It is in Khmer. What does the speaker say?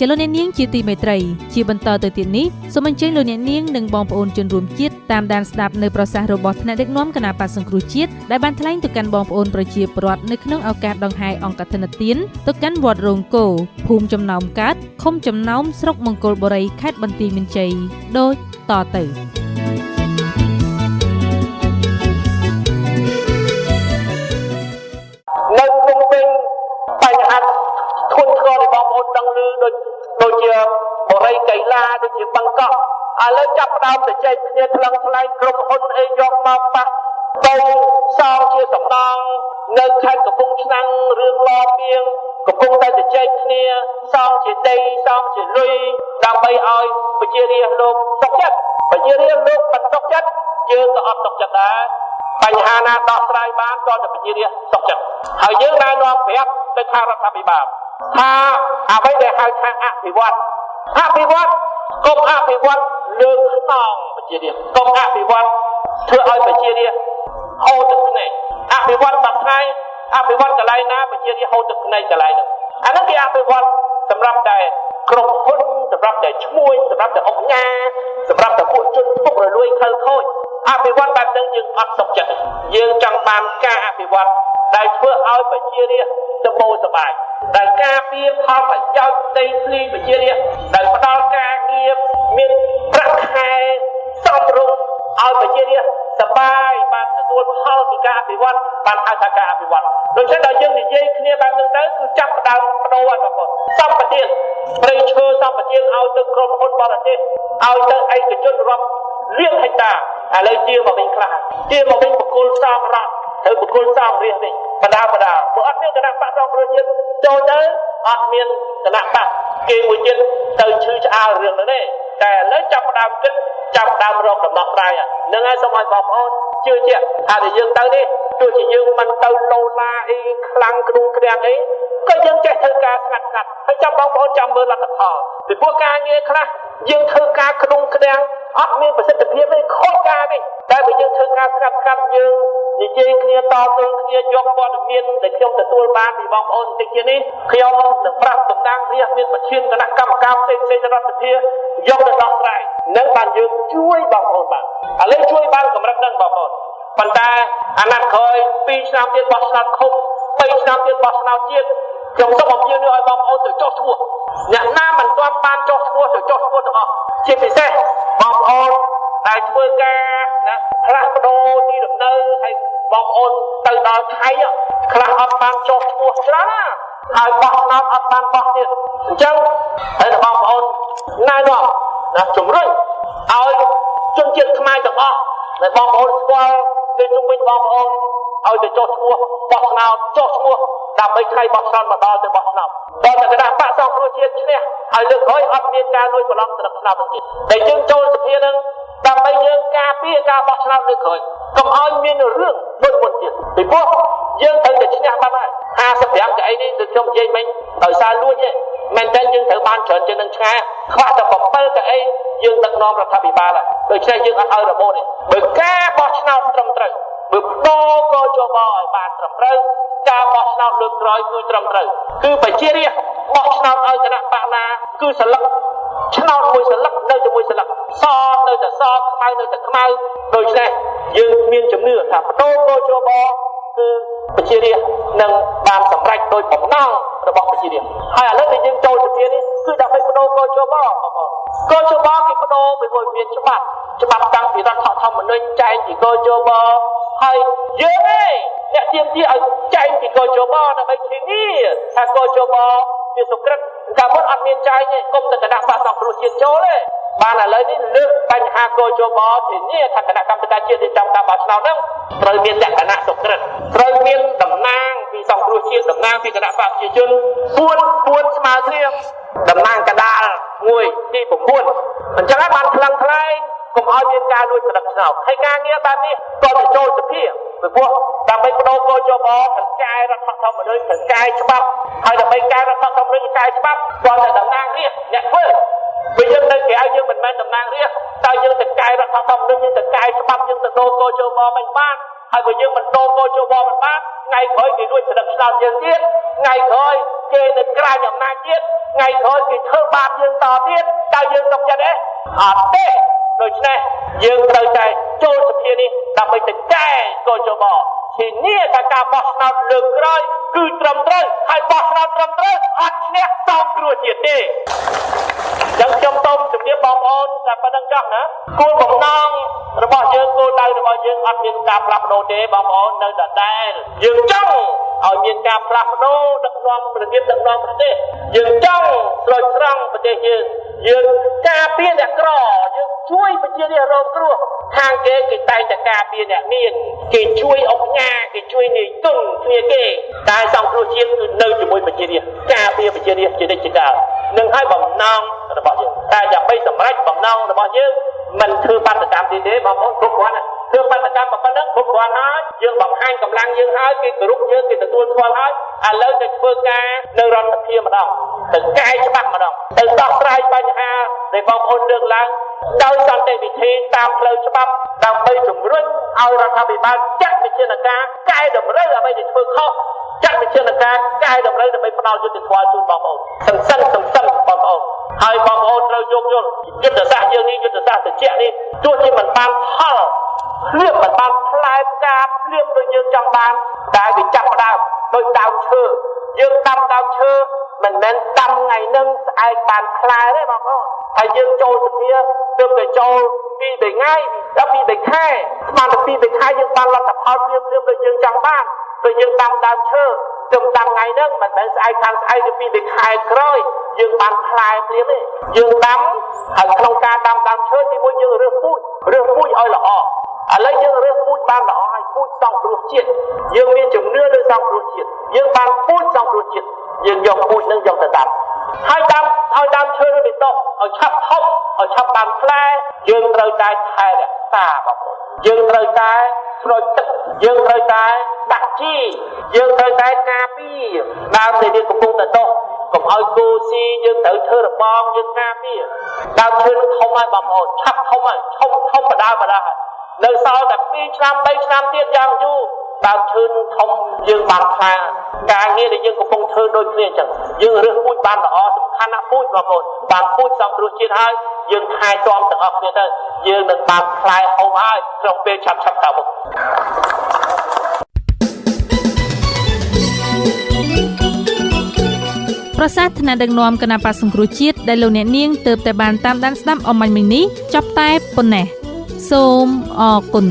លោកអ្នកនាងជាទីមេត្រីជាបន្តទៅទៀតនេះសូមអញ្ជើញលោកអ្នកនាងនិងបងប្អូនជនរួមជាតិតាមដានស្ដាប់នៅប្រសាសន៍របស់ថ្នាក់ដឹកនាំគណៈបក្សសង្គ្រោះជាតិដែលបានថ្លែងទៅកាន់បងប្អូនប្រជាពលរដ្ឋនៅក្នុងឱកាសដង្ហែអង្គកឋិនទានទៅកាន់វត្តរោងគោភូមិចំណោមកើតឃុំចំណោមស្រុកមង្គលបុរីខេត្តបន្ទាយមានជ័យដូចតទៅនៅក្នុងវិញបញ្ហាធ្ងន់ធ្ងររបស់បងប្អូនដឹងឮដូចជាបរិយាកីឡាដូចជាបង្កក់ឥឡូវចាប់ផ្ដើមទៅចែកគ្នាថ្លឹងថ្លែងក្រុមហ៊ុនអីយកមកប៉ះទៅសងជាសំណងនៅខេត្តកំពង់ឆ្នាំងរឿងឡពីងកំពុងតែចែកគ្នាសងជាដីសងជាលុយដើម្បីឲ្យប្រជារាស្ត្រលោកសុខចិត្តប្រជារាស្ត្រលោកមិនសុខចិត្តយើងក៏អត់សុខចិត្តដែរបញ្ហាណាដោះស្រាយបានក៏តែប្រជារាស្ត្រសុខចិត្តហើយយើងណែនាំប្រាប់ទៅខាងរដ្ឋាភិបាលថាអ្វីដែលហៅថាអភិវឌ្ឍកុំអភិវឌ្ឍលើកខ្នងប្រជារាស្ត្រកុំអភិវឌ្ឍធ្វើឲ្យប្រជារាស្ត្រហូរទឹកភ្នែកអភិវឌ្ឍបាត់ថ្ងៃអភិវឌ្ឍកន្លែងណាប្រជារាស្ត្រហូរទឹកភ្នែកកន្លែងនោះអានោះគេអភិវឌ្ឍសម្រាប់តែក្រុមហ៊ុនសម្រាប់តែឈ្មួញសម្រាប់តែអង្គការសម្រាប់តែពួកជនពុករលួយខិលខូចអភិវឌ្ឍបែបនេះយើងអត់សុខចិត្តយើងចង់បានការអភិវឌ្ឍដែលធ្វើឲ្យប្រជារាស្ត្រសម្បូរសប្បាយដែលការពារផលប្រយោជន៍ដីធ្លីប្រជារាស្ត្រដែលផ្ដល់ការងារមានប្រាក់ខែសមរម្យឲ្យប្រជារាស្ត្រសប្បាយបានទទួលផលពីការអភិវឌ្ឍបានហៅថាការអភិវឌ្ឍដូច្នេះដល់យើងនិយាយគ្នាបែបនេះទៅគឺចាប់ផ្ដើមបដូរអត់បងសម្បត្តិព្រៃឈើសម្បត្តិឲ្យទៅក្រុមហ៊ុនបរទេសឲ្យទៅឯកជនរាប់លានហិកតាឥឡូវជាមកវិញខ្លះជាមកវិញបកគលសំរដ្ឋត្រូវបកគលសំរាជនេះបដាព្រោះអត់មានគណៈបកសង្គ្រោះជាតិចូលទៅអត់មានគណៈបកគេមួយទៀតទៅឈឺឆ្អាលរឿងនេះទេតែឥឡូវចាប់ផ្ដើមគិតចាប់ដើមរកដំណោះស្រាយហ្នឹងហើយសូមឲ្យបងប្អូនជឿជាក់ថាយើងទៅនេះទោះជាយើងមិនទៅឡូឡាអីខ្លាំងគ្រូក្រាំងអីក៏យើងចេះធ្វើការស្ងាត់ហើយចាំបងប្អូនចាំមើលលទ្ធផលពីព្រោះការងារខ្លះយើងធ្វើការក្នុងក្រាំងអត់មានប្រសិទ្ធភាពទេខុសការនេះតែបើយើងធ្វើការស្ងាត់យើងនិយាយគ្នាតទល់គ្នាយកព័ត៌មានដែលខ្ញុំទទួលបានពីបងប្អូនបន្តិចទៀតនេះខ្ញុំនឹងប្រាប់តំណាងរាស្ត្រមានប្រធានគណៈកម្មការផ្សេងរដ្ឋសភាយកទៅដោះស្រាយនឹងបានយើងជួយបងប្អូនបានឥឡូវជួយបានកម្រិតហ្នឹងបងប្អូនប៉ុន្តែអាណត្តិក្រោយ2ឆ្នាំទៀតបោះឆ្នោតឃុំ3ឆ្នាំទៀតបោះឆ្នោតជាតិខ្ញុំសូមអំពាវនាវឲ្យបងប្អូនទៅចុះឈ្មោះអ្នកណាមិនទាន់បានចុះឈ្មោះទៅចុះឈ្មោះទាំងអស់ជាពិសេសបងប្អូនដែលធ្វើការណាផ្លាស់ប្ដូរទីលំនៅហើយបងប្អូនទៅដល់ថៃខ្លះអត់បានចុះឈ្មោះច្រើនណាហើយបោះឆ្នោតអត់បានបោះទៀតអញ្ចឹងហើយបងប្អូនណែនាំណាជំរុញឲ្យជនជាតិខ្មែរទាំងអស់ដែលបងប្អូនស្គាល់ទៅជុំវិញបងប្អូនឲ្យទៅចុះឈ្មោះបោះឆ្នោតចុះឈ្មោះដើម្បីថ្ងៃបោះឆ្នោតមកដល់ទៅបោះឆ្នោតដល់តែគណៈបកសង្គ្រោះជាតិឈ្នះហើយលើកក្រោយអត់មានការលួចបន្លំស្លឹកឆ្នោតទៀតតែយើងចូលសភានឹងដើម្បីយើងការពារការបោះឆ្នោតលើកក្រោយកុំឲ្យមានរឿងដូចមុនទៀតពីព្រោះយើងត្រូវតែឈ្នះបាត់ហើយ55កៅអីនេះគឺខ្ញុំនិយាយមិញដោយសារលួចទេមែនតើយើងត្រូវបានច្រើនជាងនឹងឆ្ងាយខ្វះតែ7កៅអីយើងដឹកនាំរដ្ឋាភិបាលហើយដូច្នេះយើងអត់ឲ្យរបូតទេបើការបោះឆ្នោតត្រឹមត្រូវបើបដូរកោជបឲ្យបានត្រឹមត្រូវការបោះឆ្នោតលើកក្រោយគឺត្រឹមត្រូវគឺប្រជារាស្ត្របោះឆ្នោតឲ្យគណៈបកណាគឺស្លឹកឆ្នោតមួយស្លឹកនៅជាមួយស្លឹកសនៅតែសខ្មៅនៅតែខ្មៅដូច្នេះយើងមានជំនឿថាបដូរកោជបគឺប្រជារាស្ត្រនឹងបានសម្រេចដោយបំណងរបស់ប្រជារាស្ត្រហើយឥឡូវដែលយើងចូលសភានេះគឺដើម្បីបដូរកោជបកោជបគេបដូរពីមួយមានច្បាប់តាំងពីរដ្ឋធម្មនុញ្ញចែងពីកោជបហើយយើងឯងអ្នកទាមទារឲ្យចែងពីកោជបដើម្បីធានាថាកោជបវាសុក្រិតតែមុនអត់មានចែងទេគុំតែគណៈបកសង្គ្រោះជាតិចូលទេបានឥឡូវនេះលើកបញ្ហាកោជបធានាថាគណៈកម្មាធិការជាតិរៀបចំការបោះឆ្នោតហ្នឹងត្រូវមានលក្ខណៈសុក្រិតត្រូវមានតំណាងពីសង្គ្រោះជាតិតំណាងពីគណៈបកប្រជាជន4ស្មើគ្នាតំណាងកដាល1ទី9អញ្ចឹងហើយបានខ្លាំងខ្លែងកុំឲ្យមានការលួចស្លឹកឆ្នោតហើយការងារបែបនេះក៏ទៅចូលសភាពីព្រោះដើម្បីបដូរកោជបត្រូវកែរដ្ឋធម្មនុញ្ញត្រូវកែច្បាប់ហើយដើម្បីកែរដ្ឋធម្មនុញ្ញកែច្បាប់គាត់តែតំណាងរាស្ត្រអ្នកធ្វើ vì dân đây kẻ dân mình mang tầm năng riêng tại dân từ cài ra thao tâm dân từ cài bắt dân từ đô cô châu bò mình ban hay vì dân mình đô cô châu bò mình ban ngày khởi thì đuôi sự sao dân tiết ngày khởi kê được cài nhầm na tiết ngày khởi thì thơ ban dân tò tiết tại dân độc chân đấy tê rồi này dân từ cài châu sập kia đi đặc biệt từ cài cô châu bò thì nia cả cả bò nào được rồi cứ trầm trơn hay bò nào trầm trơn hạt nè xong rồi thiệt điยังจมต้มจุดนี้บองโอนแต่ประดังจักนะกูบอกน้องระบอบยังกูได้ระบอบยังอัดมีการปรับโนเดบองโอนในดัดแดนยังจ้องเอามีการปรับโนดักน้องประเทศดักน้องประเทศยังจ้องโดยตรงประเทศยังการเปลี่ยนแต่กรอยังช่วยประเทศเรากลัวทางเกกิตายจากการเปลี่ยนเนี่ยนี่กิช่วยออกงากิช่วยนี่ตุ้งเนี่ยเกตายสองตัวเชียนคือเนื้อจุ่มประเทศเนี่ยการเปลี่ยนประเทศเนี่ยจะได้จัดการหนึ่งให้บองน้องระบอบยังแต่อย่าไปสำรักบองน้องระบอบยังมันคือปัตตกรรมดีๆบางคนทุกวันคือปัตตกรรมแบบนั้นทุกวันหายยังบางให้กำลังยังหายกิกรุกยังกิตตัวชวนหายแล้วจะเพื่อการเนื้อร้อนเพียมาดองถึงใกล้ฉบับมาดองถึงต่อสายปัญหาในบางคนเรื่องหลังโดยสันติวิธีตามเพลิงฉบับตามไปจุ่มรุ่นเอารัฐบาลจัดเป็นเชนการใกล้ดำเรื่องอะไรจะเพื่อเข้าจัดเป็นเชนการใกล้ดำเรื่องจะไปพนาวจุดติดควายจุดบางคนสั้นบางคนให้บางคนเรายกยุทธศาสตร์ยังนี้ยุทธศาสตร์แต่เจ้านี่ตัวที่มันบางท่อเรื่องมันบางพลายกาเรื่องโดยยังจังบางได้ไปจับมาได้โดยดาวเชื่อยังดาวเชื่อมันแม้นดำไงนึงไอ้บางพลายได้บางคนไอ้ยังโจสุดเนี้ยเรื่องไปโจปีไปง่ายแล้วปีไปแค่มันปีไปแค่ยังบางเราแต่พอเรื่องโดยยังจังบ้านโดยยังดาวเชื่อจมดำไงนึงมันแม้นไอ้ทางไอ้จะปีไปแค่กร้อยยังบางพลายเปลี่ยนเลยยังดำโครงการดำเชื่อที่มุ่งยังเรื่องพูดอ้อยละออะไรยังเรื่องพูดบางละอให้พูดสองตัวจิตยังมีจุดเนื้อด้วยสองตัวจิตยังบางพูดสองตัวจิตยังยกพูดนั่งยกแต่ดำให้ดำเชื่อไปตกเอาชับท่อเอาชับบางแผลยังเราใจไทยเนี่ยตาบอกยังเราใจโรยตึกยังเราใจดักจี้ยังเราใจกาปีดาวเสียดีกับปูแต่โตกับเอากูซียังถือเธอระบองยังกาปีดาวเชื่อเขาไม่บอกเอาชับเขาไม่ชมมาได้ในซอยแต่ปีชามใบชามเตี้ยยางอยู่ดาวชื่นทงยังบางพลาการนี้เลยยังกับปูเธอโดยเคลียร์จังยังเรื่องพูดบางละอสำคัญนะพูดบางคนบางพูดสองตัวจีนให้ยังทายจอมแต่ออกเนี่ยได้ยังหนึ่งบางพลายเอาไว้ตรงเป็นชับเก่าប្រសាសន៍ថ្នាក់ដឹកនាំគណៈបក្សសង្គ្រោះជាតិដែលលោកអ្នកនាងទើបតែបានតាមដានស្ដាប់អមញ្ញមិញនេះចប់តែប៉ុណ្ណេះសូមអរគុណ